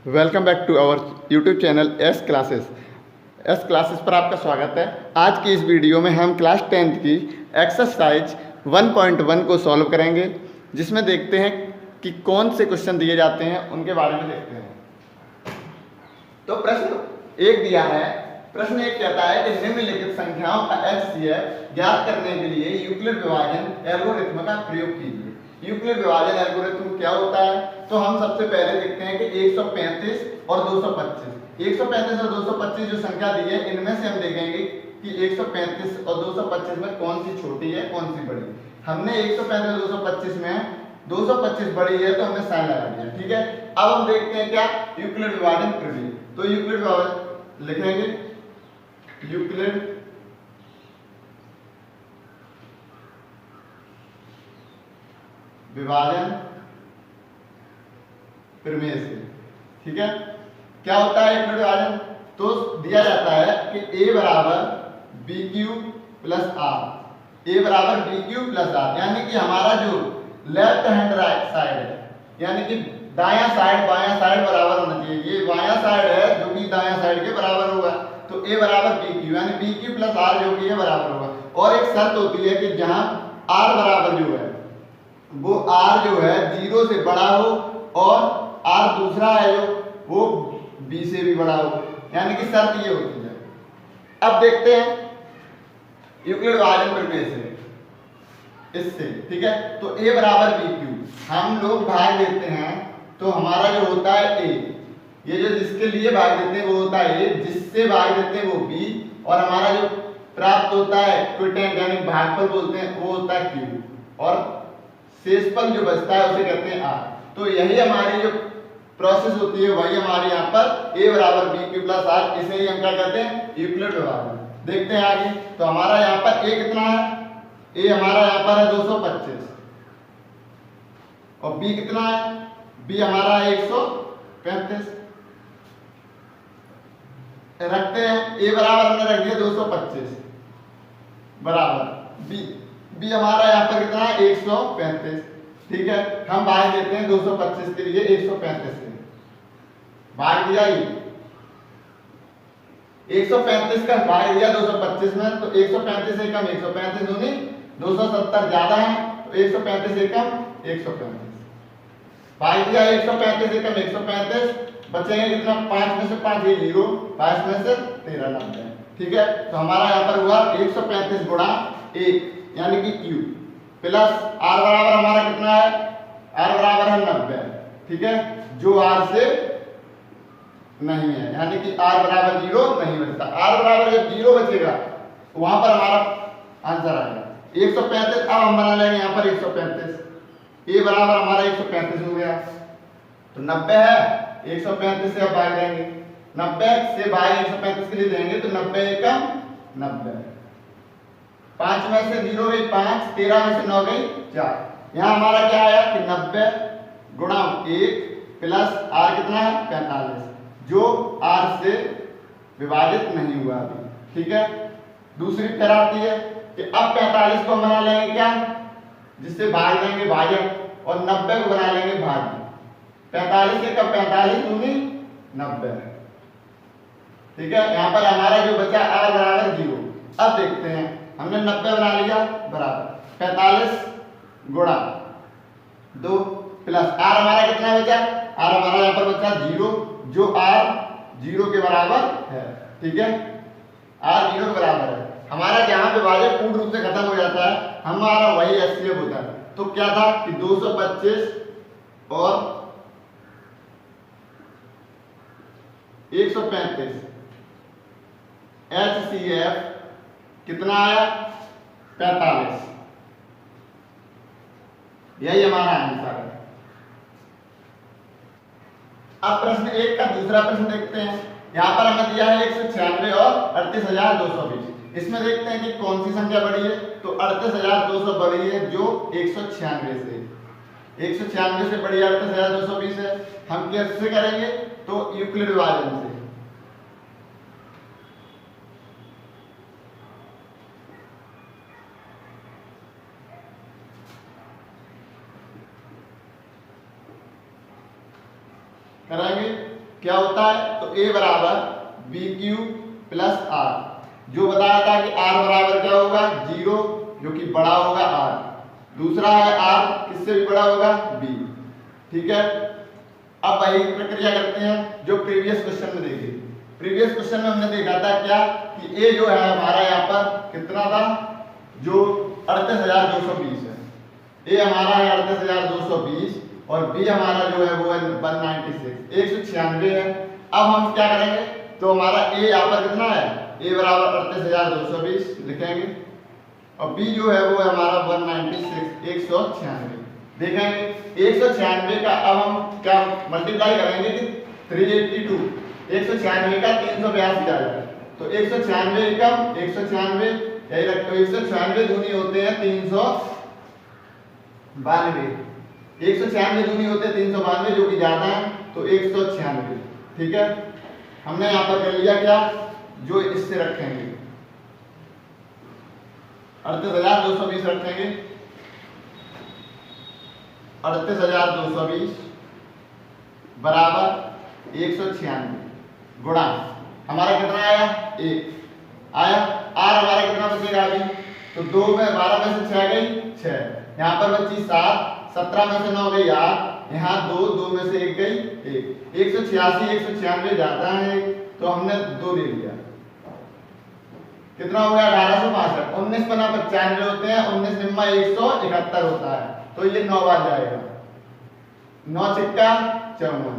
Welcome back to our YouTube channel S classes पर आपका स्वागत है। आज की इस वीडियो में हम क्लास 10th की एक्सरसाइज 1.1 को सॉल्व करेंगे, जिसमें देखते हैं कि कौन से क्वेश्चन दिए जाते हैं, उनके बारे में देखते हैं। तो प्रश्न एक दिया है। प्रश्न एक कहता है कि निम्नलिखित संख्याओं का HCF ज्ञात करने के लिए यूक्लिड विभाजन एल्गोरिथ्म का प्रयोग कीजिए। यूक्लिड विभाजन एल्गोरिथ्म क्या होता है? तो हम सबसे पहले देखते हैं कि 135 और 225। 135 और 225 जो संख्या दी है, इनमें से हम देखेंगे कि 135 और 225 में कौन सी छोटी है, कौन सी बड़ी। हमने 135 और 225 में 225 बड़ी है तो हमने साइन लगा दिया, ठीक है। अब हम देखते हैं क्या यूक्लिड विभाजन प्रमेय। तो यूक्लिड विभाजन लिखेंगे, यूक्लिड विभाजन प्रमेय से, ठीक है। क्या होता है यूक्लिड विभाजन? तो दिया जाता है कि a बराबर बी क्यू प्लस आर, ए बराबर बी क्यू प्लस आर, यानी कि हमारा जो लेफ्ट हैंड राइट साइड है, यानी कि दायां साइड बायां साइड बराबर होना चाहिए। ये बायां साइड है जो कि दायां साइड के बराबर होगा, तो a बराबर बी क्यू, यानी बी क्यू प्लस आर जो कि है बराबर होगा। और एक शर्त होती है कि जहां r बराबर जो है वो r जो है 0 से बड़ा हो और r दूसरा है जो वो b से भी बड़ा हो, यानी कि शर्त ये होती है। अब देखते हैं यूक्लिड विभाजन प्रमेय से, इससे, ठीक है। तो a बराबर बी क्यू, हम लोग भाग देते हैं तो हमारा जो होता है a, ये जो जिसके लिए भाग देते हैं वो होता है a, जिससे भाग देते हैं वो b, और हमारा जो प्राप्त होता है क्विटेंट यानी भागफल बोलते हैं वो होता है q, और शेषफल जो बचता है उसे कहते हैं r। तो यही हमारी जो प्रोसेस होती है वही हमारे यहाँ पर a बराबर बी क्यू प्लस आर, इसे ही हम क्या कहते हैं यूक्लिड विभाजन। देखते हैं आगे। तो हमारा यहाँ पर a कितना है? a हमारा यहाँ पर है 225, और b कितना है? b हमारा है 135। रखते हैं a बराबर हमने रख दिया 225 बराबर b हमारा यहाँ पर कितना है 135, ठीक है। हम भाग देते हैं 225 के लिए 135 से, भाग दिया ये 135 का भाग दिया 225 में, तो 135 से कम 135 दूनी 270 ज्यादा है, तो 135 से कम 135, भाग दिया 135 से कम 135, बचेंगे कितना? 5 में से 5 ये 0, 5 में से 13 90, ठीक है। तो हमारा यहाँ पर हुआ 135 गुणा 1 यानी कि q प्लस r बराबर हमारा कितना है? r बराबर है 90, ठीक है, जो r से नहीं है, यानी कि r बराबर 0 नहीं बचता। r बराबर जब 0 बचेगा तो वहां पर हमारा आंसर आएगा 135। अब हम बना लेंगे यहाँ पर 135, a बराबर हमारा 135 हो गया, तो 90 है, 135 से अब भाग देंगे, 90 से भाग 135 के लिए देंगे तो 90 एकम 90, 5 में से 0 गई 5, 13 में से 9 गई 4। यहाँ हमारा क्या आया कि 90 गुणा 1 प्लस r कितना है 45, जो r से विभाजित नहीं हुआ अभी, ठीक है। दूसरी फिर आती है कि अब 45 को बना लेंगे क्या, जिससे भाग देंगे भाजक, और 90 को बना लेंगे भाज्य। 45 से कब 45 दूनी 90, ठीक है। यहाँ पर हमारा जो बचा r बराबर 0। अब देखते हैं, हमने 90 बना लिया बराबर 45 गुणा 2 प्लस r हमारा कितना बचा? r हमारा यहाँ पर बचा 0, जो r 0 के बराबर है, ठीक है, r 0 के बराबर है। हमारा जहाँ पे भाजक पूर्ण रूप से खत्म हो जाता है, हमारा वही HCF होता है। तो क्या था कि 225 और 135 HCF कितना आया? 45, यही हमारा आंसर है। अब प्रश्न एक का दूसरा प्रश्न देखते हैं। यहाँ पर हमें दिया है 196 और 38,220। इसमें देखते हैं कि कौन सी संख्या बड़ी है। तो 38,200 बड़ी है जो 196 से, 196 से बड़ी 38,220 है। हम कैसे करेंगे? तो यूक्लिड विभाजन से। कराएंगे क्या होता है, तो a बराबर बी क्यू प्लस आर, जो बताया था कि r बराबर क्या होगा 0, जो कि बड़ा होगा r, दूसरा है r किससे भी बड़ा होगा b। ठीक है, अब वही प्रक्रिया करते हैं जो प्रीवियस क्वेश्चन में देखी। प्रीवियस क्वेश्चन में हमने देखा था क्या कि a जो है हमारा यहाँ पर कितना था, जो 38,220 है, a हमारा है 38,220 और b हमारा जो है वो है 196 है। अब हम क्या करेंगे, तो हमारा a यहाँ पर कितना है, a बराबर 38,220 लिखेंगे और b जो है वो है हमारा 196 देखेंगे 196 का अब हम क्या मल्टीप्लाई करेंगे कि 382 196 का 382 आ जाएगा, तो 196 एकम 196 यही रखो, 196 दूनी होते हैं 392, 196 दूनी होते हैं 392 जो कि ज्यादा है, तो 196। ठीक है, हमने यहाँ पर कर लिया क्या, जो इससे रखेंगे 38,220 रखेंगे, 38,220 बराबर 196 गुणा हमारा कितना आया 1 आया, आर हमारा कितना बचेगा अभी, तो 2 में 12 में से 6 गई 6, यहाँ पर बची 7, 17 में से 9 गई 8, यहाँ 2, 2 में से 1 गई 1, 186 196 जाता है, तो हमने 2 ले लिया, कितना हो गया 1865, 19 पन्ना 95 होते हैं, 19 निम्मा 171 होता है, तो ये 9 बार जाएगा, 9 चिक्का 54,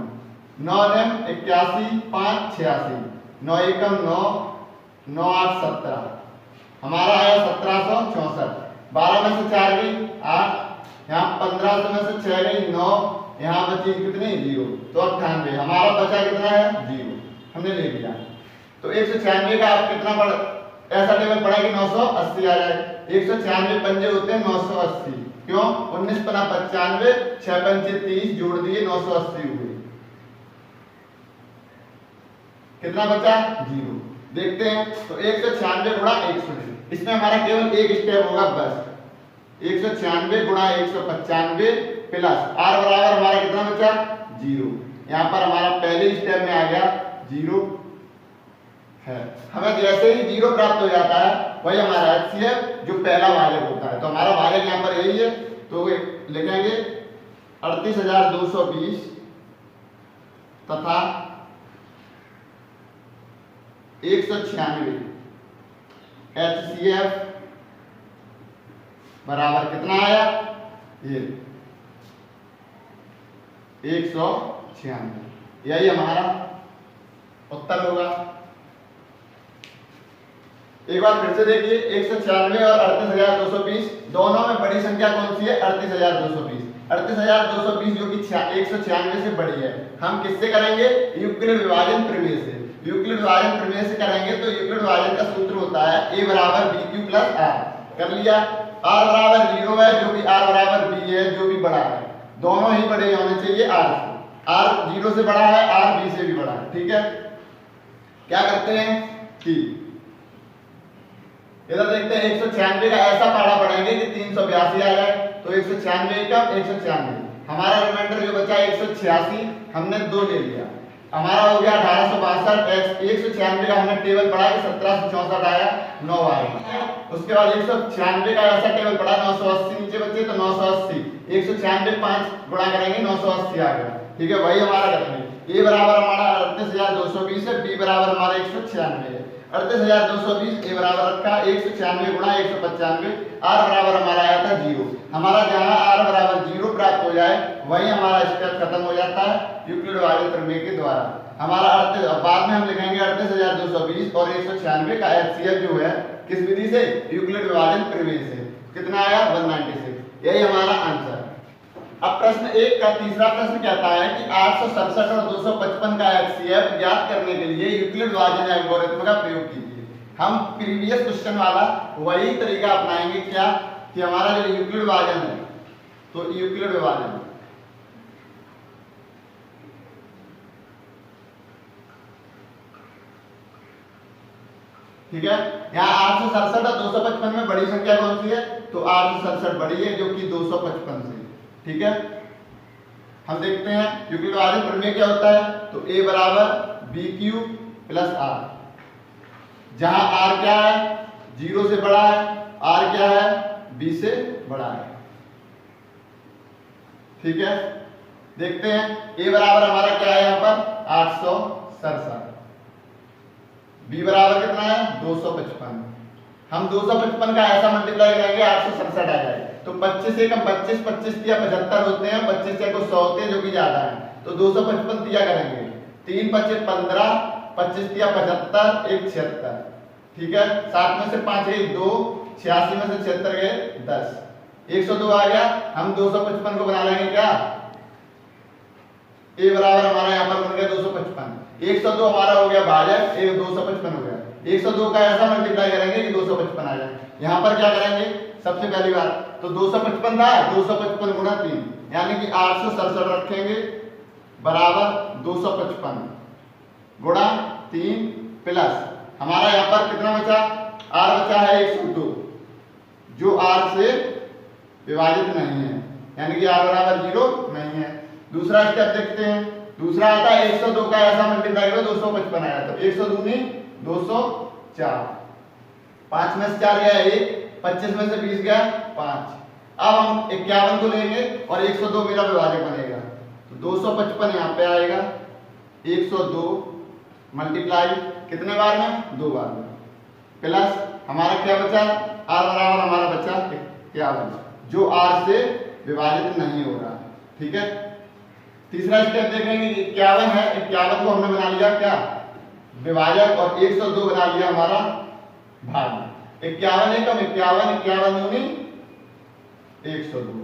9 निम 81, 5 86, 9 एकम 9, 9 8 17, हमारा आया 1764, 12 में से 4 गई 8, यहाँ 15 में से 6 गई 9, यहाँ बची कितनी 0, तो 98, हमारा बचा कितना है 0, हमने ले लिया। तो 196 का आप कितना पढ़, ऐसा टेबल पढ़ा कि 980 आ जाए, 196 पंजे होते हैं 980, क्यों 19 पना 95, 6 पंचे 30 जोड़ दिए 980 हुए, कितना बचा 0। देखते हैं, तो 196 गुणा 100, इसमें हमारा केवल एक स्टेप होगा बस, 196 गुणा 195 प्लस आर बराबर हमारा कितना बचा 0, यहाँ पर हमारा पहले स्टेप में आ गया 0 है, हमें जैसे ही 0 प्राप्त हो जाता है वही हमारा HCF जो पहला भाजक होता है, तो हमारा भाजक यहाँ पर यही है, तो लिखेंगे 38,220 तथा 196 HCF बराबर कितना आया ये 196, यही हमारा उत्तर होगा। एक बार फिर से देखिए, 196 और 38,220 दोनों में बड़ी संख्या कौन सी है 38,220, 38,220 जो कि 196 से बड़ी है, हम किससे करेंगे यूक्लिड विभाजन प्रमेय से, यूक्लिड विभाजन प्रमेय से करेंगे, तो यूक्लिड विभाजन का सूत्र होता है a बराबर bq प्लस r, कर लिया, r बराबर 0 है जो कि r बराबर b है जो भी बड़ा है, दोनों ही बड़े होने चाहिए r से, r 0 से बड़ा है, r b से भी बड़ा है। ठीक है, क्या करते हैं कि इधर देखते हैं 196 का ऐसा पढ़ा पढ़ेंगे कि 382 आ जाए, तो 196 का 196, हमारा रिमाइंडर जो बचा 186, हमने 2 ले लिया, हमारा हो गया 1862, 196 का हमने टेबल पढ़ा कि 1764 आया 9 आएगा, उसके बाद 196 का ऐसा टेबल पढ़ा 980 नीचे बचे, तो 980 196 5 गुणा करेंगे 980 आ गया। ठीक है, वही हमारा करेंगे, a बराबर हमारा 38,220 है, b बराबर हमारा 196 है, 38,220 a बराबर रखा 196 गुणा 195, r बराबर हमारा आया था 0, हमारा जहां r बराबर 0 प्राप्त हो जाए वही हमारा स्टेप खत्म हो जाता है यूक्लिड विभाजन प्रमेय के द्वारा। हमारा बाद में हम लिखेंगे 38,220 और 196 का HCF जो है किस विधि से यूक्लिड विभाजन प्रमेय से, कितना आया 196, यही हमारा आंसर। अब प्रश्न 1 का तीसरा प्रश्न कहता है कि 867 और 255 का HCF ज्ञात करने के लिए यूक्लिड विभाजन एल्गोरिथम का प्रयोग कीजिए। हम प्रीवियस क्वेश्चन वाला वही तरीका अपनाएंगे, क्या कि हमारा जो यूक्लिड विभाजन है, तो यूक्लिड विभाजन ठीक है, यहाँ 867 और 255 में बड़ी संख्या कौन सी है, तो 867 बड़ी है जो कि 255 से। ठीक है, हम देखते हैं यूक्लिड विभाजन प्रमेय क्या होता है, तो a बराबर बी क्यू प्लस आर, जहां r क्या है, 0 से बड़ा है, r क्या है, b से बड़ा है। ठीक है, देखते हैं a बराबर हमारा क्या है यहाँ पर 867, b बराबर कितना है 255। हम 255 का ऐसा मल्टीप्लाई करेंगे 867 आ जाए, तो 25 एकम 25, 25 तिया 75 होते हैं, 25 तिया को 100 होते हैं जो कि ज्यादा है, तो 255 तिया करेंगे, 3 25 15, 25 तिया 75, 1 76। ठीक है, 7 में से 5 गई 2, 86 में से 76 गए 10, 102 आ गया। हम 255 को बना लेंगे क्या, a बराबर हमारा यहाँ पर बन गया 255, 102 हमारा हो गया भाजक 255 हो गया, 102 का ऐसा मल्टीप्लाई करेंगे कि 255 आ जाए। यहाँ पर क्या करेंगे, सबसे पहली बार तो 255 था, 255 गुणा 3 यानी कि 867 रखेंगे बराबर 255 गुणा 3 प्लस हमारा यहाँ पर कितना बचा, r बचा है 102 जो r से विभाजित नहीं है, यानी कि r बराबर 0 नहीं है। दूसरा स्टेप देखते हैं, दूसरा आता है 102 का ऐसा मल्टीप्लाई करो 255 आया, तो 102 नहीं 204, 5 में से 4 गया 1, 25 में से 20 गया 5। अब हम 51 को लेंगे और 102 मेरा विभाजक बनेगा, तो 255 यहाँ पे आएगा, 102 मल्टीप्लाई कितने बार में, 2 बार में, प्लस हमारा क्या बचा, r बराबर हमारा बचा 51 जो r से विभाजित नहीं हो रहा। ठीक है, तीसरा स्टेप देखेंगे कि 51 है, 51 को हमने बना लिया क्या विभाजक और 102 बना लिया हमारा भाग। 51 एकम 51, 51 दूनी 102,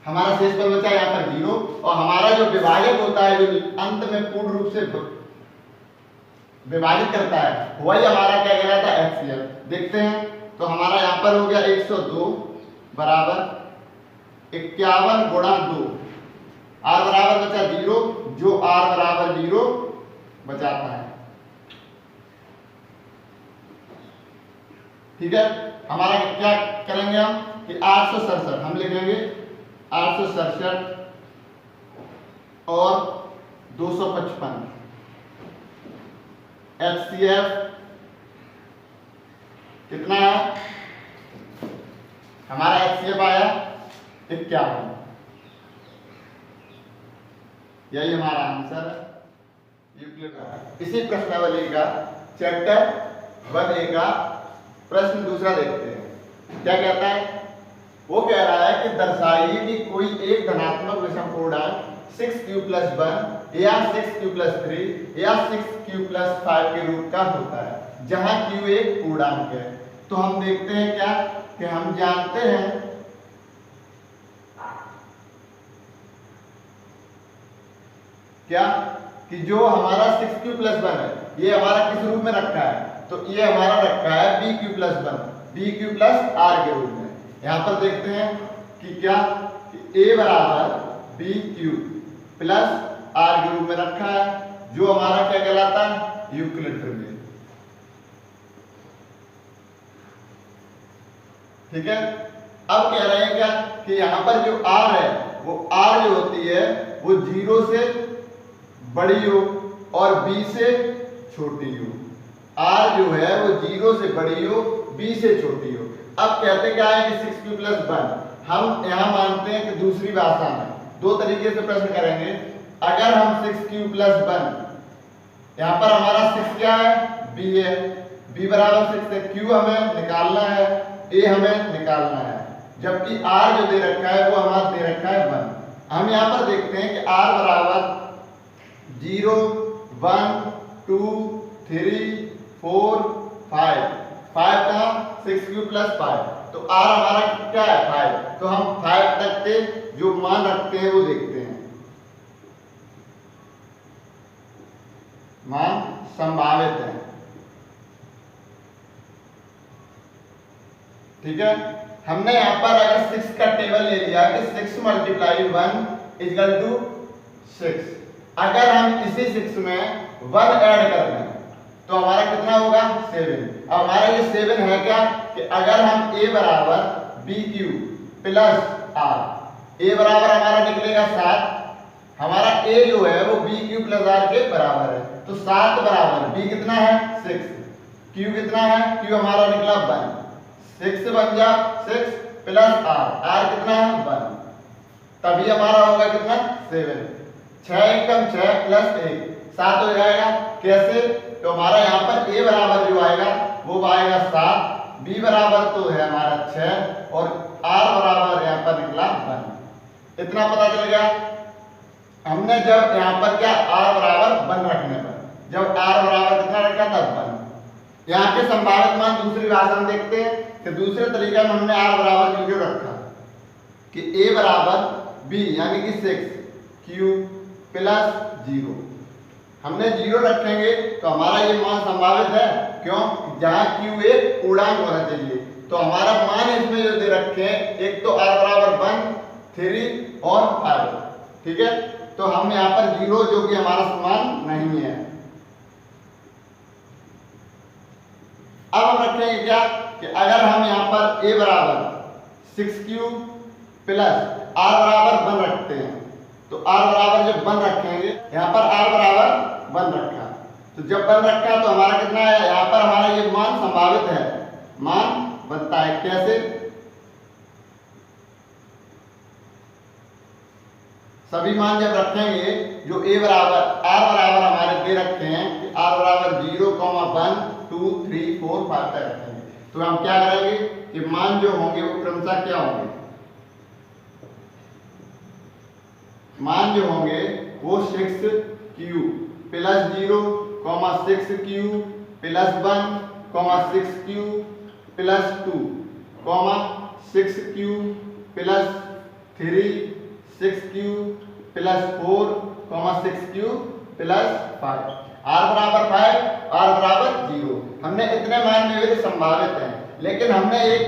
हमारा शेष पद बचा यहाँ पर 0, और हमारा जो विभाजक होता है जो अंत में पूर्ण रूप से विभाजित करता है वही हमारा क्या कहलाता है, HCF। देखते हैं, तो हमारा यहाँ पर हो गया 102 बराबर 51 गुणा 2, r बराबर बचा 0 जो r बराबर 0 बचाता है। ठीक है, हमारा क्या करेंगे हम कि 867 हम लिखेंगे 867 और 255 HCF कितना है, हमारा HCF आया 51, यही हमारा आंसर है यूक्लिड। इसी प्रश्नावली का चैप्टर 1A का प्रश्न दूसरा देखते हैं, क्या कहता है, वो कह रहा है कि दर्शाइए कि कोई एक धनात्मक विषम पूर्णांक 6q+1 या 6q+3 या 6q+5 के रूप का होता है जहां q एक पूर्णांक है। तो हम देखते हैं क्या कि हम जानते हैं क्या कि जो हमारा 6q+1 है ये हमारा किस रूप में रखा है, तो ये हमारा रखा है bq+1 bq+r के रूप में। यहाँ पर देखते हैं कि क्या कि a बराबर bq प्लस r के रूप में रखा है जो हमारा क्या कहलाता है, यूक्लिड प्रमेय। ठीक है, अब कह रहे हैं क्या कि यहाँ पर जो r है वो r जो होती है वो 0 से बड़ी हो और b से छोटी हो, r जो है वो 0 से बड़ी हो b से छोटी हो। अब कहते क्या है कि 6q+1 हम यहाँ मानते हैं कि दूसरी भाषा में दो तरीके से प्रश्न करेंगे। अगर हम 6q+1 यहाँ पर हमारा 6 क्या है, b है, b बराबर 6 है, q हमें निकालना है, a हमें निकालना है, जबकि r जो दे रखा है वो हमारा दे रखा है 1। हम यहाँ पर देखते हैं कि r बराबर 0 1 2 3 4 5 का 6q+5, तो r हमारा क्या है 5, तो हम 5 तक के जो मान रखते हैं वो देखते हैं, मान संभावित है। ठीक है, हमने यहाँ पर अगर 6 का टेबल ले लिया कि 6 × 1 = 6, अगर हम इसी 6 में 1 ऐड कर दें तो हमारा कितना होगा 7। अब हमारा ये 7 है क्या कि अगर हम a बराबर bq प्लस r, ए बराबर हमारा निकलेगा 7। हमारा ए जो है वो बी क्यू प्लस आर के बराबर है, तो 7 बराबर बी कितना है 6, क्यू कितना है, क्यू हमारा निकला 1, 6 बन जा 6 प्लस आर कितना है 1, तभी हमारा होगा कितना 7, 6 एकम 6 प्लस 1 7 हो जाएगा। कैसे, तो हमारा यहाँ पर ए बराबर जो आएगा वो आएगा 7, बी बराबर तो है हमारा 6 और आर बराबर यहाँ पर निकला 1। इतना पता चल गया। हमने जब यहाँ पर क्या आर बराबर 1 रखने पर, जब आर बराबर कितना रखा था 1, यहाँ के संभावित मान दूसरी भाषा में देखते हैं कि दूसरे तरीके में हमने आर बराबर क्यों रखा कि ए बराबर बी यानी कि 6 क्यू प्लस 0। हमने 0 रखेंगे तो हमारा ये मान संभावित है, क्यों, जहां क्यू एक पूर्णांक होना चाहिए, तो हमारा मान इसमें जो दे रखे हैं एक तो आर बराबर 1, 3 और 5, ठीक है। तो हम यहाँ पर 0 जो कि हमारा मान नहीं है। अब हम रखेंगे क्या कि अगर हम यहाँ पर a बराबर 6q प्लस r बराबर 1 रखते हैं, तो r बराबर जब 1 रखेंगे, यहाँ पर r बराबर 1 रखा, तो जब 1 रखा तो हमारा कितना है, यहाँ पर हमारा ये मान संभावित है, मान बनता है। कैसे, सभी मान जब रखेंगे जो a बराबर r बराबर हमारे दे रखे हैं कि r बराबर 0, 1, 2, 3, 4, 5 तक रखेंगे, तो हम क्या करेंगे कि मान जो होंगे वो क्रमशः क्या होंगे, मान जो होंगे वो 6q plus 0, 6q plus 1, 6q plus 2, 6q plus 3, 6q plus 4, 6q plus 5, r बराबर 5, r बराबर 0। हमने इतने मान लिए हुए संभावित हैं, लेकिन हमने एक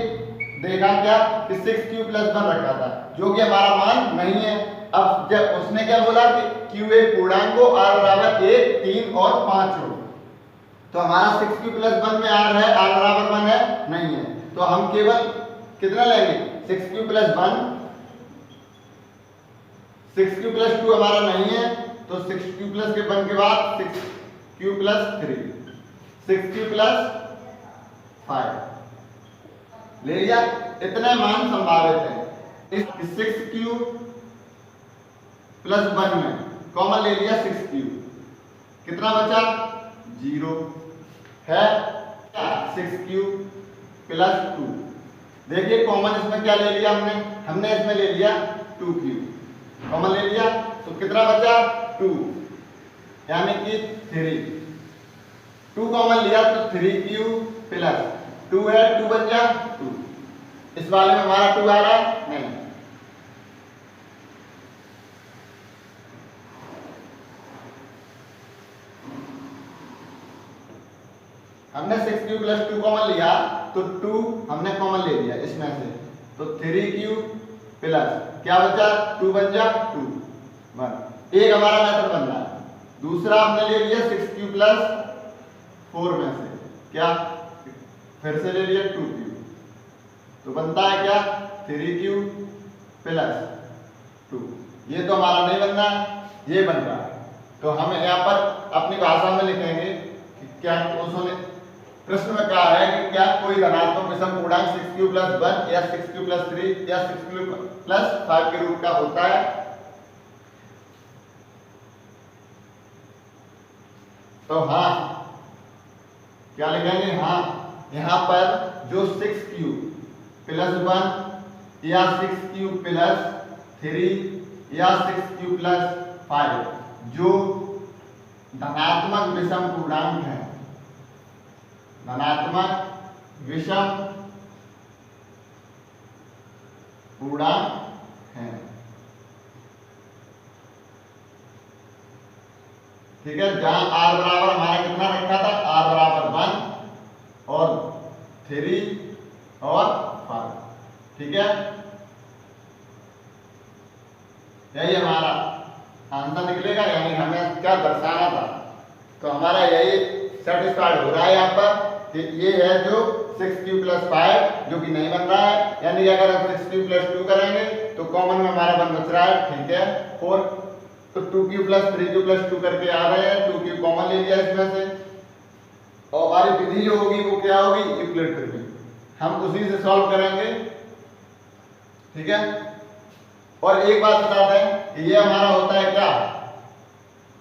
देखा क्या कि 6q प्लस 1 रखा था जो कि हमारा मान नहीं है। अब जब उसने क्या बोला कि q एक पूर्णांक हो, r बराबर 1, 3 और 5 हो, तो हमारा 6q प्लस 1 में r है, r बराबर 1 है नहीं है, तो हम केवल कितना लेंगे 6q प्लस 1, 6q प्लस 2 हमारा नहीं है, तो 6q प्लस के 1 के बाद 6q प्लस 3, 6q प्लस 5 ले लिया। इतने मान संभावित हैं। इस 6q प्लस 1 में कॉमन ले लिया 6q, कितना बचा 0 है, 6q प्लस 2। देखिए कॉमन इसमें क्या ले लिया हमने इसमें ले लिया 2q, कॉमन ले लिया तो कितना बचा 2 यानी कि 3, 2 कॉमन लिया तो 3q प्लस 2 है, 2 बन जा 2। इस वाले में हमारा 2 आ रहा है नहीं, हमने 6q प्लस 2 कॉमन लिया तो 2 हमने कॉमन ले लिया इसमें से, तो 3q प्लस क्या बचा 2 बन जा 2, 1। एक हमारा मेथड बन रहा है। दूसरा हमने ले लिया 6q प्लस 4 में से क्या, फिर से ले लिया 2q, तो बनता है क्या 3q प्लस 2। ये तो हमारा नहीं बन रहा है, ये बन रहा है। तो हम यहाँ पर अपनी भाषा में लिखेंगे कि क्या उसने प्रश्न में कहा है कि क्या कोई धनात्मक विषम पूर्णांक 6q प्लस 1 या 6q प्लस 3 या 6q प्लस 5 के रूप का होता है। तो हाँ क्या लिखेंगे, हाँ यहाँ पर जो 6q प्लस 1 या 6q प्लस 3 या 6q प्लस 5 जो धनात्मक विषम पूर्णांक है, धनात्मक विषम पूर्णांक है, ठीक है। जहां r बराबर हमारा कितना रखा था, r बराबर 1 और 3 और 5, ठीक है। यही हमारा आंसर निकलेगा, यानी हमें क्या दर्शाना था। तो हमारा यही सेटिस्फाइड हो रहा है यहाँ पर कि ये है जो 6 क्यू प्लस 5 जो कि नहीं बन रहा है, यानी अगर हम 6 क्यू प्लस 2 करेंगे तो कॉमन में हमारा 1 बच रहा है, ठीक है 4। तो 2 क्यू प्लस 3 क्यू प्लस 2 करके आ रहे हैं, 2 क्यू कॉमन ले लिया इसमें से, और हमारी विधि जो होगी वो क्या होगी, यूक्लिड विधि, हम उसी से सॉल्व करेंगे, ठीक है। और एक बात बताते हैं कि ये हमारा होता है क्या,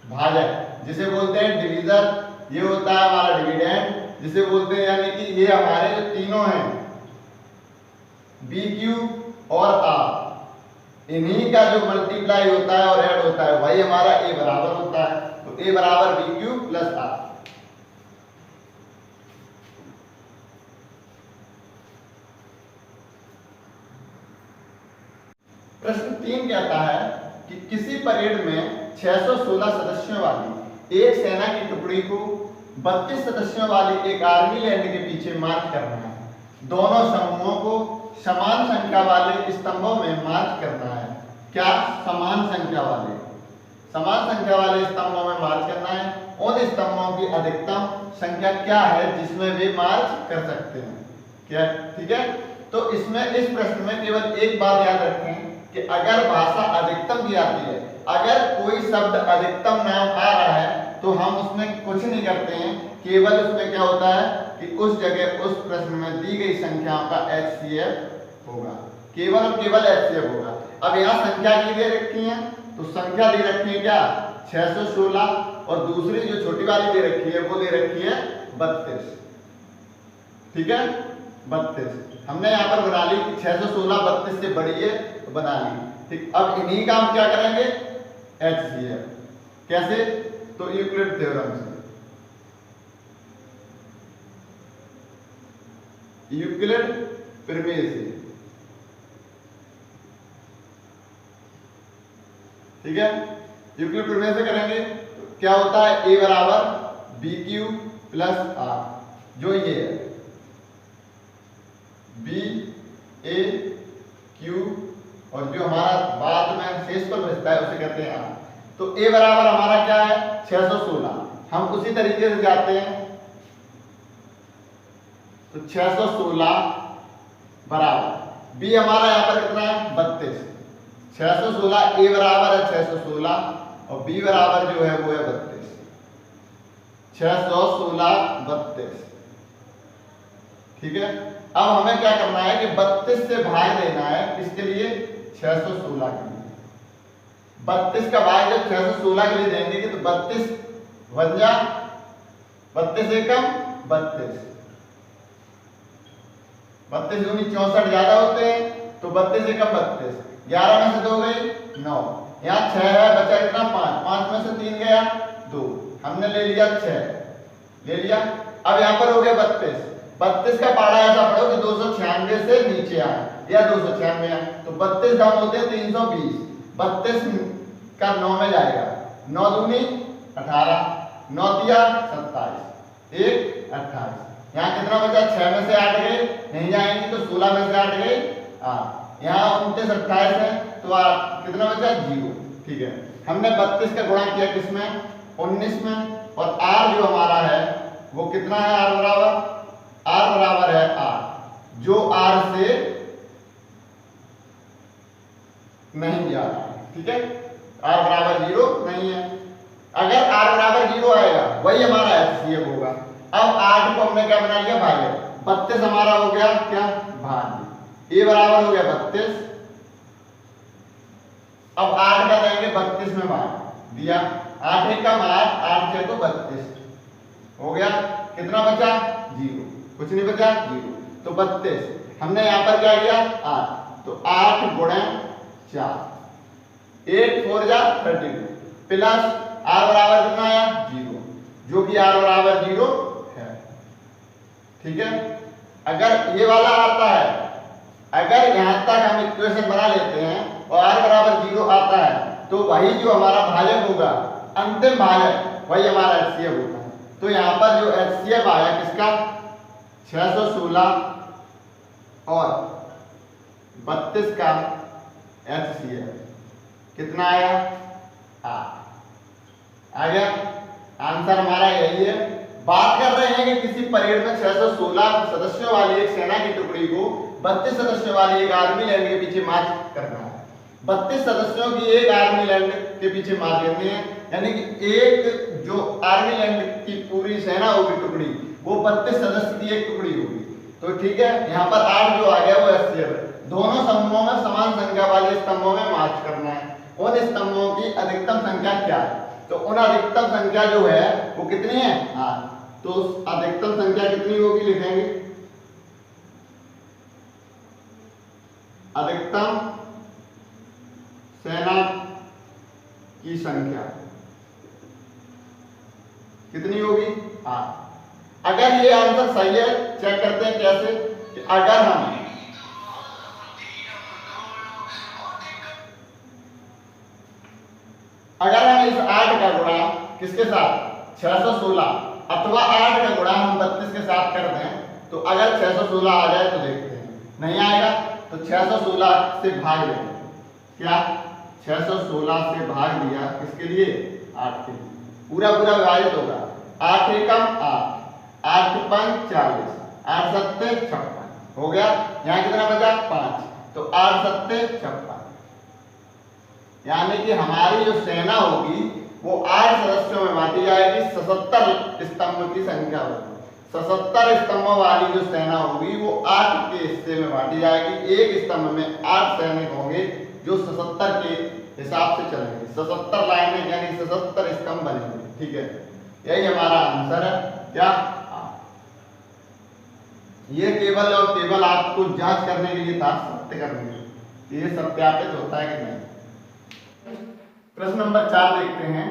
भाजक, जिसे बोलते हैं डिवीजर, ये होता है हमारा डिविडेंड जिसे बोलते हैं, यानी कि ये हमारे जो तीनों हैं बी क्यू और आर, इन्हीं का जो मल्टीप्लाई होता है और ऐड होता है वही हमारा ए बराबर होता है। तो ए बराबर बी क्यू प्लस आर। प्रश्न 3 कहता है कि किसी परेड में 616 सदस्यों वाली एक सेना की टुकड़ी को 32 सदस्यों वाली एक आर्मी लैंड के पीछे मार्च करना है। दोनों समूहों को समान संख्या वाले स्तंभों में मार्च करना है। क्या समान संख्या वाले स्तंभों में मार्च करना है। उन स्तंभों की अधिकतम संख्या क्या है जिसमें वे मार्च कर सकते हैं, क्या, ठीक है। तो इसमें इस प्रश्न में केवल एक बात याद रखें कि अगर भाषा अधिकतम की आती है, अगर कोई शब्द अधिकतम नाम आ रहा है तो हम उसमें कुछ नहीं करते हैं, केवल उसमें क्या होता है कि उस जगह उस प्रश्न में दी गई संख्याओं का HCF होगा, केवल और केवल HCF होगा। अब यहाँ संख्या की दे रखी है तो संख्या दे रखी है क्या 616, और दूसरी जो छोटी वाली दे रखी है वो दे रखी है 32, ठीक है 32। हमने यहाँ पर बना ली कि 616 32 से बड़ी है तो बना ली, ठीक। अब इन्हीं का हम क्या करेंगे HCF, कैसे, तो यूक्लिड थ्योरम से, यूक्लिड प्रमेय से, ठीक है। यूक्लिड प्रमेय से करेंगे तो क्या होता है ए बराबर बी क्यू प्लस आर, जो ये है बी ए क्यू और जो हमारा बाद में शेष पर बचता है उसे कहते हैं आर। तो ए बराबर हमारा क्या है 616, हम उसी तरीके से जाते हैं तो 616 बराबर बी हमारा यहाँ पर कितना है 32, 616 ए बराबर है 616 और बी बराबर जो है वो है 32, 616 32, ठीक है। अब हमें क्या करना है कि 32 से भाग देना है, किसके लिए 616 के लिए। 32 का भाग जब 616 के लिए देंगे कि तो 32 बन जा 32 एकम 32, 32 दूनी 64 ज्यादा होते हैं तो 32 एकम 32, 11 में से 2 गई 9, यहाँ 6 है बचा कितना 5, 5 में से 3 गया 2, हमने ले लिया 6 ले लिया। अब यहाँ पर हो गया 32, 32 का पारा ऐसा पढ़ो कि 296 से नीचे आए या 296 आए, तो 32 दाम होते हैं 320, 32 का 9 में जाएगा, 9 दूनी 18, 9 तिया 27, 1 28, यहाँ कितना बचा 6 में से 8 गए नहीं जाएंगे तो 16 में से 8 गए 8, यहाँ 29 28 है तो कितना बचा 0, ठीक है। हमने 32 का गुणा किया किसमें 19 में, और r जो हमारा है वो कितना है r बराबर है r, जो r से नहीं जा रहा है, ठीक है, r बराबर 0 नहीं है। अगर r बराबर 0 आएगा वही हमारा HCF होगा। अब 8 को हमने क्या बना लिया भाज्य, 32 हमारा हो गया क्या भाज्य, a बराबर हो गया 32, अब 8 का देंगे 32 में भाग दिया, 8 एकम 8, 8 6 तो 32 हो गया, कितना बचा 0, कुछ नहीं बचा 0, तो 32 हमने यहाँ पर क्या किया 8, तो 8 गुणे 4, 8 4 जा 32 प्लस r बराबर कितना आया 0, जो कि r बराबर 0 है, ठीक है। अगर ये वाला आता है, अगर यहाँ तक हम इक्वेशन बना लेते हैं और r बराबर 0 आता है तो वही जो हमारा भाजक होगा, अंतिम भाजक वही हमारा HCF होगा। तो यहाँ पर जो HCF आया किसका 616 और 32 का HCF कितना आया 8 आ गया, आंसर हमारा यही है बात कर रहे हैं कि किसी परेड में 616 सदस्यों वाली एक सेना की टुकड़ी को 32 सदस्यों वाली एक आर्मी लैंड के पीछे मार्च करना है। 32 सदस्यों की एक आर्मी लैंड के पीछे मार्च करनी है, यानी कि एक जो आर्मी लैंड की पूरी सेना होगी टुकड़ी, वो 32 सदस्य की एक टुकड़ी होगी। तो ठीक है, यहाँ पर 8 जो आ गया वो एससीएफ है। दोनों स्तंभों में समान संख्या वाले स्तंभों में मार्च करना है। उन स्तंभों की अधिकतम संख्या क्या है? तो उन अधिकतम संख्या जो है वो कितनी है? 8। तो अधिकतम संख्या कितनी होगी लिखेंगे, अधिकतम सेना की संख्या कितनी होगी? 8। अगर ये आंसर सही है, चेक करते हैं कैसे, कि अगर हम इस 8 का गुणा किसके साथ? 616 अथवा 8 का गुणा हम 32 के साथ कर दें, तो अगर 616 आ जाए तो देखते हैं, नहीं आएगा तो 616 से भाग देंगे। क्या 616 से भाग दिया किसके लिए? 8 के लिए। पूरा पूरा विभाजित होगा, 8 एकम 8, 8 पंच 40, 8 सत्ते 56 हो गया। यहाँ कितना बचा? 5, तो 8 सत्ते 56, यानी कि हमारी जो सेना होगी वो 8 सदस्यों में बांटी जाएगी। 77 स्तंभ की संख्या होगी। 77 स्तंभों वाली जो सेना होगी वो 8 के हिस्से में बांटी जाएगी। एक स्तंभ में 8 सैनिक होंगे जो 77 के हिसाब से चलेंगे। 77 लाइनें यानी 77 स्तंभ बनेंगे। ठीक है, यही हमारा आंसर है। क्या? ये केवल और केवल आपको जांच करने के लिए था, सत्य करने के लिए, ये सत्यापित होता है कि नहीं। प्रश्न नंबर 4 देखते हैं।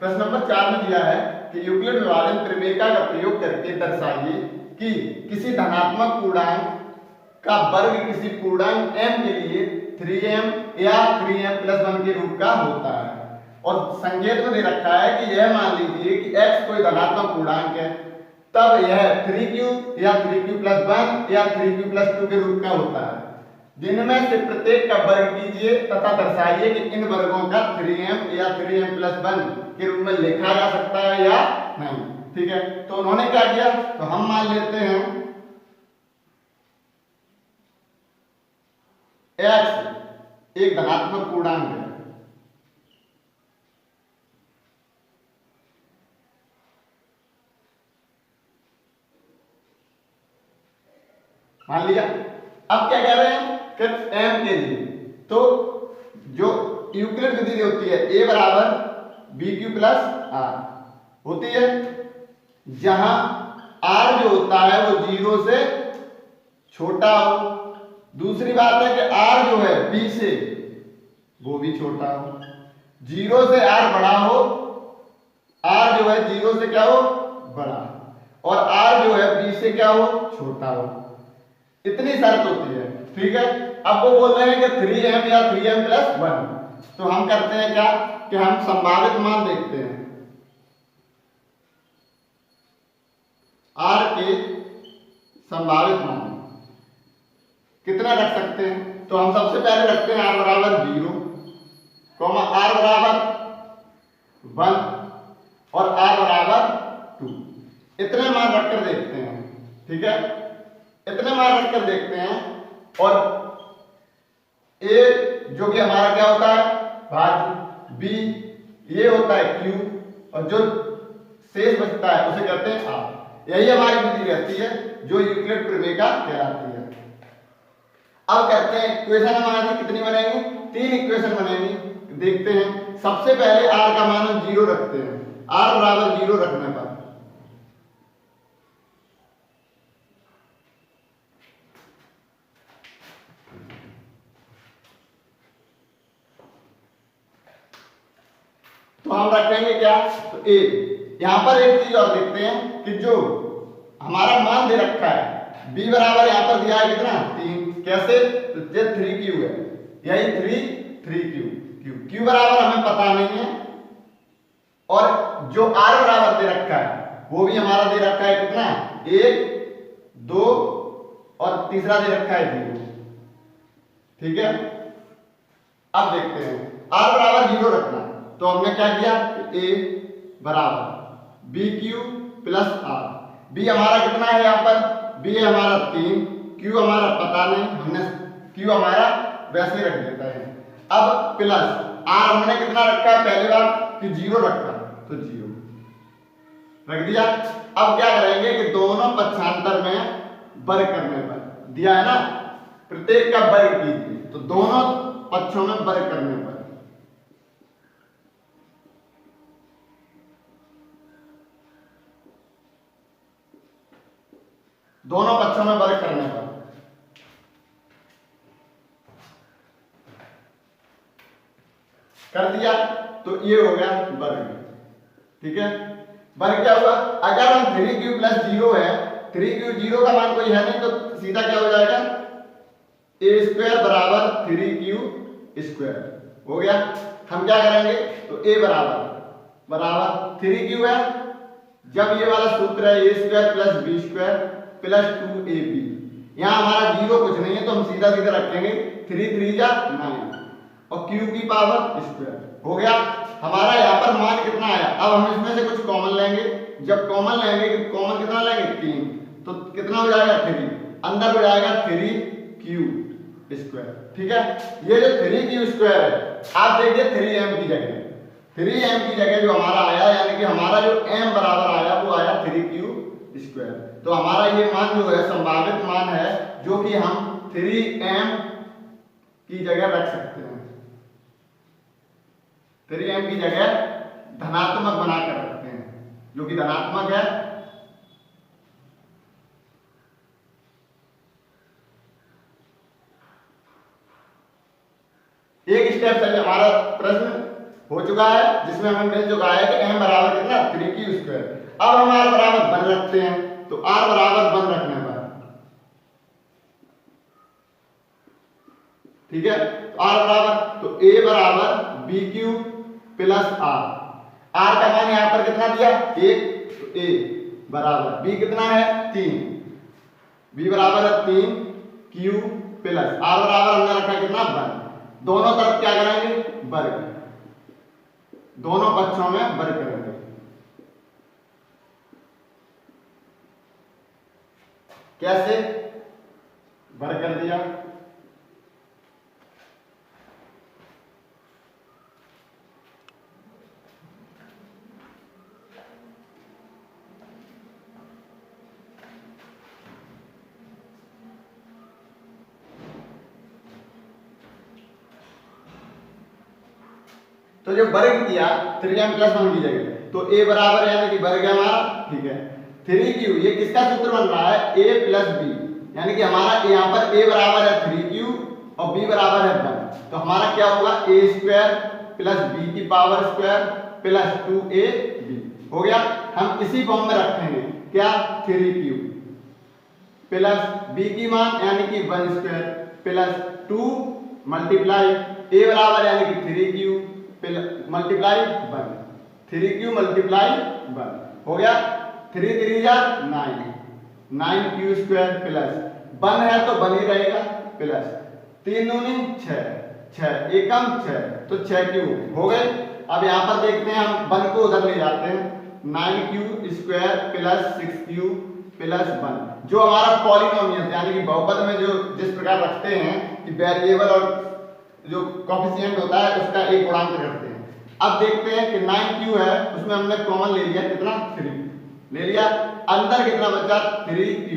प्रश्न नंबर 4 में दिया है कि यूक्लिड विभाजन त्रिमेका का प्रयोग करके दर्शाइए कि किसी धनात्मक पूर्णांक का वर्ग किसी पूर्णांक m के लिए 3m या 3m+1 के रूप का होता है। और संकेत में दे रखा है कि यह मान लीजिए कि x कोई धनात्मक पूर्णांक है, तब यह 3q या 3q+1 या 3q+2 के रूप का होता है, जिनमें से प्रत्येक का वर्ग कीजिए तथा दर्शाइए कि इन वर्गों का 3m या 3m+1 के रूप में लिखा जा सकता है या नहीं। ठीक है, तो उन्होंने क्या किया, तो हम मान लेते हैं x एक धनात्मक पूर्णांक है, मान लिया। अब क्या कह रहे हैं कि m के लिए, तो जो यूक्लिड विधि होती है a बराबर bq+r होती है, जहां r जो होता है वो 0 से छोटा हो। दूसरी बात है कि r जो है b से वो भी छोटा हो। 0 से r बड़ा हो, r जो है 0 से क्या हो? बड़ा, और r जो है b से क्या हो? छोटा हो। इतनी शर्त होती है। ठीक है, अब वो बोल रहे हैं कि 3m या 3m+1, तो हम करते हैं क्या कि हम संभावित मान देखते हैं। r के संभावित मान कितना रख सकते हैं, तो हम सबसे पहले रखते हैं r बराबर 0, r बराबर 1 और r बराबर 2। इतने मान रखकर देखते हैं। ठीक है, इतने मान रखकर देखते हैं, और a जो कि हमारा क्या होता है? भाज्य, b ये होता है q, और जो शेष बचता है उसे कहते हैं r। यही हमारी विधि रहती है जो यूक्लिड त्रिमेका कहलाती है। अब कहते हैं इक्वेशन हमारी कितनी बनेगी? 3 इक्वेशन बनेगी। देखते हैं, सबसे पहले r का मान हम 0 रखते हैं। r बराबर 0 रखने पर तो हम रखेंगे क्या? तो a। यहां पर एक चीज और देखते हैं कि जो हमारा मान दे रखा है b बराबर यहां पर दिया है कितना? 3। कैसे? तो ये 3q है, यही 3q बराबर हमें पता नहीं है, और जो r बराबर दे रखा है वो भी हमारा दे रखा है कितना? 1 2 और तीसरा दे रखा है 0। ठीक है, अब देखते हैं r बराबर 0 रखना, तो हमने क्या किया? a बराबर bq प्लस आर। बी हमारा कितना है यहाँ पर, बी है हमारा 3, क्यू हमारा पता नहीं, हमने क्यू हमारा वैसे रख देता है। अब प्लस आर हमने कितना रखा है, पहली बार कि 0 रखा, तो 0 रख दिया। अब क्या करेंगे कि दोनों पक्षांतर में वर्ग करने पर दिया है ना, प्रत्येक का वर्ग कीजिए, तो दोनों पक्षों में वर्ग करने पर दोनों पक्षों में वर्ग करने पर कर दिया, तो ये हो गया वर्ग। ठीक है, वर्ग क्या हुआ, अगर हम 3q प्लस 0 है, 3q 0 का मान कोई है नहीं, तो सीधा क्या हो जाएगा, a स्क्वायर बराबर 3q स्क्वायर हो गया। हम क्या करेंगे, तो a बराबर 3q है, जब ये वाला सूत्र है a square plus b square plus 2ab, यहाँ हमारा 0 कुछ नहीं है, तो हम सीधा सीधा रखेंगे 3 3 जा 9 और q की पावर स्क्वायर हो गया। हमारा यहाँ पर मान कितना आया, अब हम इसमें से कुछ कॉमन लेंगे, जब कॉमन लेंगे, कॉमन कितना लेंगे 3, तो कितना हो जाएगा 3, अंदर हो जाएगा 3q स्क्वायर। ठीक है, ये जो 3q स्क्वायर है, आप देखिए 3m की जगह, 3m की जगह जो हमारा आया, यानी कि हमारा जो m बराबर आया वो आया 3q स्क्वायर। तो हमारा ये मान जो है संभावित मान है, जो कि हम 3m की जगह रख सकते हैं, 3m की जगह धनात्मक बनाकर रखते हैं, जो कि धनात्मक है। एक स्टेप चलिए, हमारा प्रश्न हो चुका है, जिसमें हमें मिल चुका है कि m बराबर कितना 3q स्क्वायर। अब हम r बराबर 1 रखते हैं, तो r बराबर 1 रखने पर ठीक है, तो r बराबर, तो a बराबर bq प्लस r का मान यहां पर कितना दिया 1, तो a बराबर b कितना है 3, b बराबर है 3, q प्लस r बराबर हमने रखा कितना 1, दोनों तरफ क्या करेंगे वर्ग, दोनों पक्षों में वर्ग करेंगे। कैसे वर्ग कर दिया, तो जो वर्ग किया 3m प्लस 1 की जगह, तो a बराबर यानी कि वर्ग है हमारा। ठीक है, 3q ये किसका सूत्र बन रहा है, a प्लस b, यानी कि हमारा यहाँ पर a बराबर है 3q और b बराबर है 1, तो हमारा क्या होगा a स्क्वायर प्लस b की पावर स्क्वायर प्लस 2ab हो गया। हम इसी फॉर्म में रखेंगे क्या, 3q प्लस b की मान यानी कि 1 स्क्वायर प्लस 2 मल्टीप्लाई a बराबर यानी कि 3q मल्टीप्लाई 1, 3q मल्टीप्लाई 1 हो गया, 3 3 जा 9, 9q स्क्वायर प्लस 1 है तो 1 ही रहेगा प्लस 3 दूनी 6, 6 एकम 6, तो 6q हो गए। अब यहाँ पर देखते हैं, हम 1 को उधर ले जाते हैं, 9q square plus 6q plus 1, जो हमारा पॉलिनोमियल यानी कि बहुपद में जो जिस प्रकार रखते हैं कि वेरिएबल और जो कोफिशिएंट होता है उसका एक गुणांक करते हैं। अब देखते हैं कि 9q है, उसमें हमने कॉमन ले लिया कितना 3 ले लिया, अंदर कितना बचा 3q,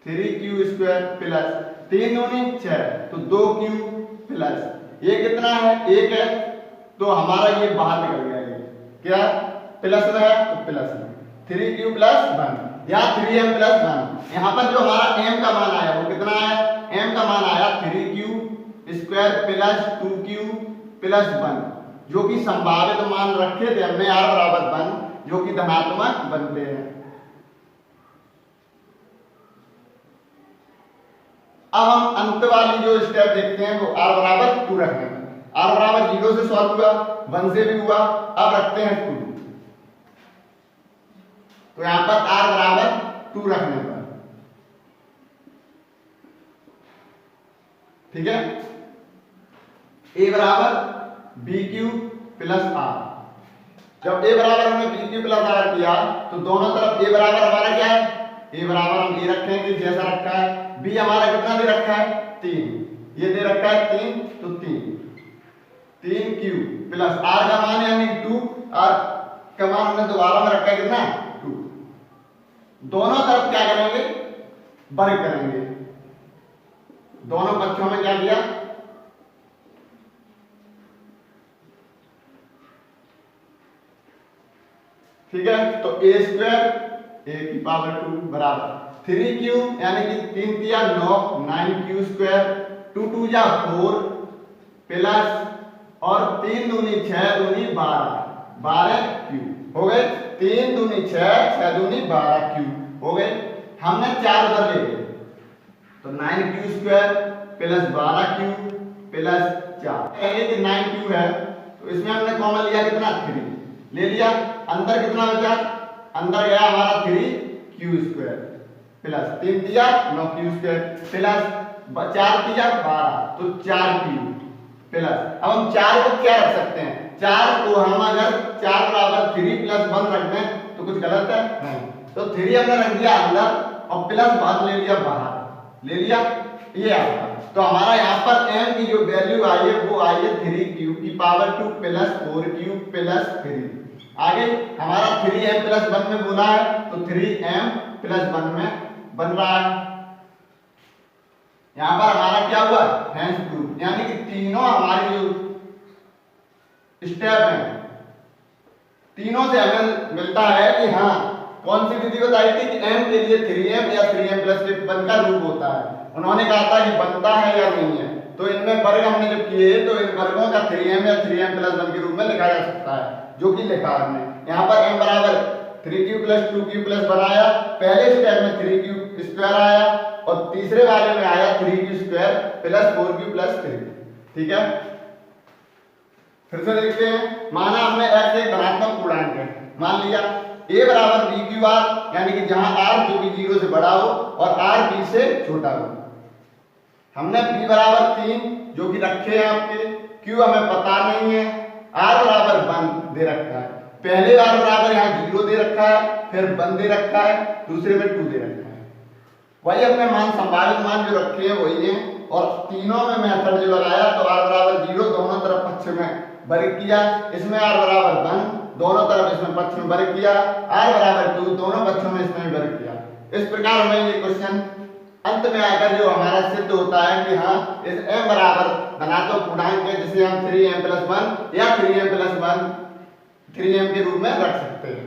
3q स्क्वायर प्लस 3 दूनी 6, तो 2q प्लस ये कितना है 1 है, तो हमारा ये बाहर निकल गया, ये क्या प्लस में है तो प्लस में 3q प्लस 1 या 3m प्लस 1। यहाँ पर जो हमारा m का मान आया वो कितना है, m का मान आया 3q square plus 2q plus 1, जो कि संभावित मान रखे थे हमने r बराबर 1, जो कि धनात्मक बनते हैं। अब हम अंत वाली जो स्टेप देखते हैं वो r बराबर 2 रखने में, r बराबर 0 से सॉल्व हुआ, 1 से भी हुआ, अब रखते हैं 2, तो यहां पर r बराबर 2 रखने पर ठीक है, a बराबर bq प्लस r, जब a बराबर हमने बी क्यू प्लस आर किया तो दोनों तरफ a बराबर हमारा क्या है, a बराबर हम ये रखेंगे जैसा रखा है, b हमारा कितना दे रखा है 3, ये दे रखा है 3, तो 3 क्यू प्लस r का मान यानी 2, r का मान हमने दोबारा में रखा है कितना 2। दोनों तरफ क्या करेंगे, वर्ग करेंगे, दोनों पक्षों में क्या किया, ठीक है। तो a स्क्वायर a की पावर 2 बराबर 3q यानी कि 3 तिया 9, 9q स्क्वायर, 2 2 जा 4 प्लस और 3 दूनी 6 दूनी 12, 12q हो गए, 3 दूनी 6, 6 दूनी 12q हो गए। हमने 4 उधर ले गए तो 9q square plus 12q plus 4, कहेंगे कि 9q है तो इसमें हमने कॉमन लिया कितना 3 ले लिया, अंदर कितना बचा, अंदर गया हमारा 3q स्क्वायर प्लस 3 दिया 9q स्क्वायर प्लस 4 दिया 12, तो 4q प्लस, अब हम 4 को क्या रख सकते हैं, 4 को हम अगर 4 बराबर 3 प्लस 1 रख दें तो कुछ गलत है नहीं, तो 3 हमने रख दिया अंदर और प्लस 1 ले लिया बाहर, ले लिया ये आपका। तो हमारा यहाँ पर m की जो वैल्यू आई है वो आई है 3q की पावर 2 प्लस 4q प्लस 3। आगे हमारा 3m प्लस 1 में बोला है तो 3m प्लस 1 में बन रहा है। यहाँ पर हमारा क्या हुआ, हैंस प्रूफ, यानी कि तीनों हमारी जो स्टेप हैं तीनों से हमें मिलता है कि हाँ कौन सी विधि बताई थी कि m के लिए 3m या 3m प्लस 1 का रूप होता है, उन्होंने कहा था कि बनता है या नहीं है, तो इनमें वर्ग हमने जब किए तो इन वर्गों का 3m या 3m प्लस 1 के रूप में लिखा जा सकता है, जो कि लिखा हमने। यहाँ पर m बराबर 3q प्लस 2q प्लस बनाया, पहले स्टेप में 3q स्क्वायर आया और तीसरे वाले में आया 3q square plus 4q plus 3, ठीक है। फिर से देखते हैं, माना हमने x एक धनात्मक पूर्णांक है, मान लिया a बराबर b क्यू r, यानी कि जहां r जो कि 0 से बड़ा हो और r b से छोटा हो। हमने b बराबर 3 जो कि रखे हैं आपके, q हमें पता नहीं है, r बराबर 1 दे रखा है, पहले r बराबर यहाँ 0 दे रखा है, फिर 1 दे रखा है, दूसरे में 2 दे रखा है, वही अपने मान संभावित मान जो रखे हैं वही हैं, और तीनों में मेथड जो लगाया तो r बराबर 0 दोनों तरफ पक्ष में वर्ग किया, इसमें r बराबर 1 दोनों तरफ इसमें पक्ष में वर्ग किया, r बराबर 2 दोनों पक्षों में इसमें वर्ग किया। इस प्रकार हमें ये क्वेश्चन अंत में आकर जो हमारा सिद्ध होता है कि हाँ इस m बराबर धनात्मक पूर्णांक है जिसे हम 3m प्लस 1 या 3m प्लस 1 3m के रूप में रख सकते हैं।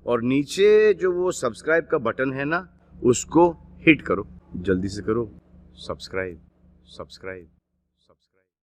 और नीचे जो वो सब्सक्राइब का बटन है ना, उसको हिट करो, जल्दी से करो सब्सक्राइब।